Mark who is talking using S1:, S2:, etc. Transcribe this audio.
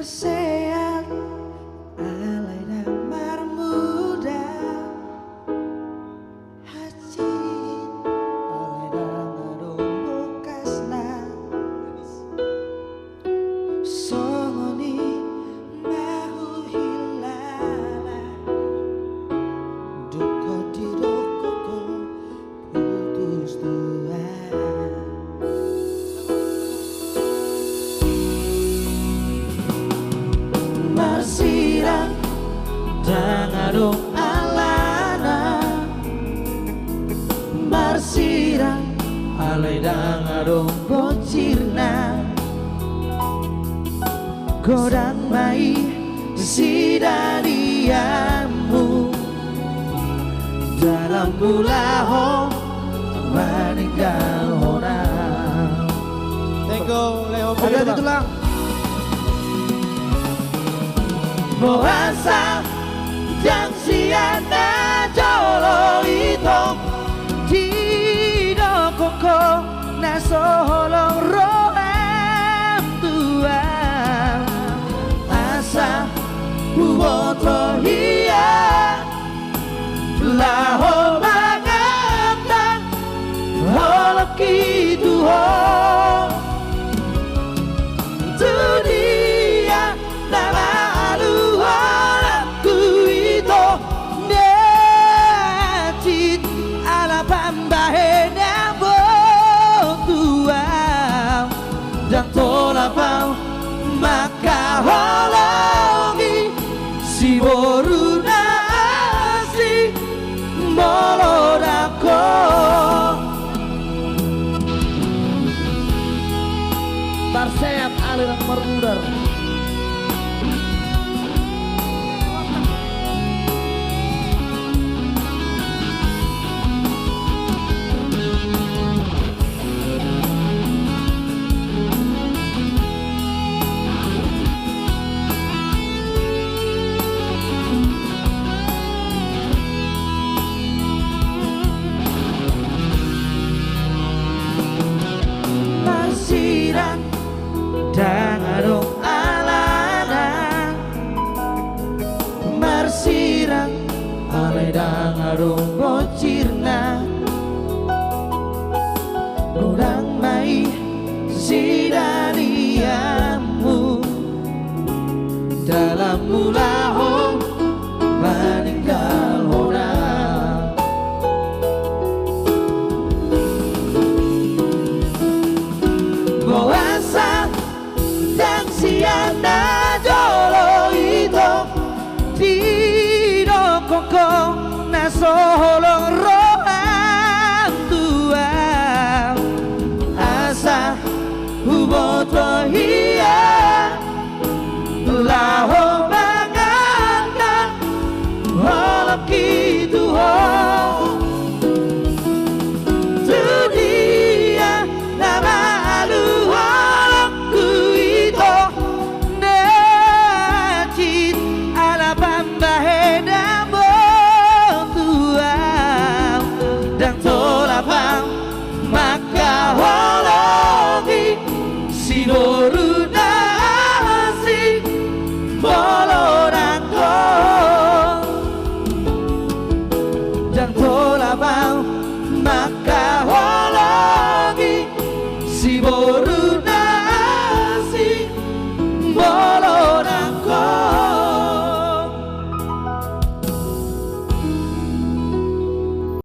S1: Marseat alay damar muda hacin alay dangadong bokasna songoni mahu hilala doko di dokoko putus dua. Marsirang dangadong alana Marsirang alay dangadong bocirna Godang mai sidaniamu dalam bulaho meninggal hona.
S2: Thank you, Leo.
S1: Ada itulah. Boasa yang siana jolo itu Tino koko na solong roem tua Asa uwoto hiya Laho mangatan holok itu ho Dunia nama dan tolapau maka holongi si boruna asli molodako Marseat aliran merudar. Dangadong alana Marsirang alay dangadong bocirna Godang mai sidaniamu dalam mulaho meninggal hona. Boasa yang siana jolo itu Tino koko na solong rohan tua Asa uboto hiya Laho mangatan holok itu ho Dunia nama maka holongi si boruna asik molodako dan tolapau maka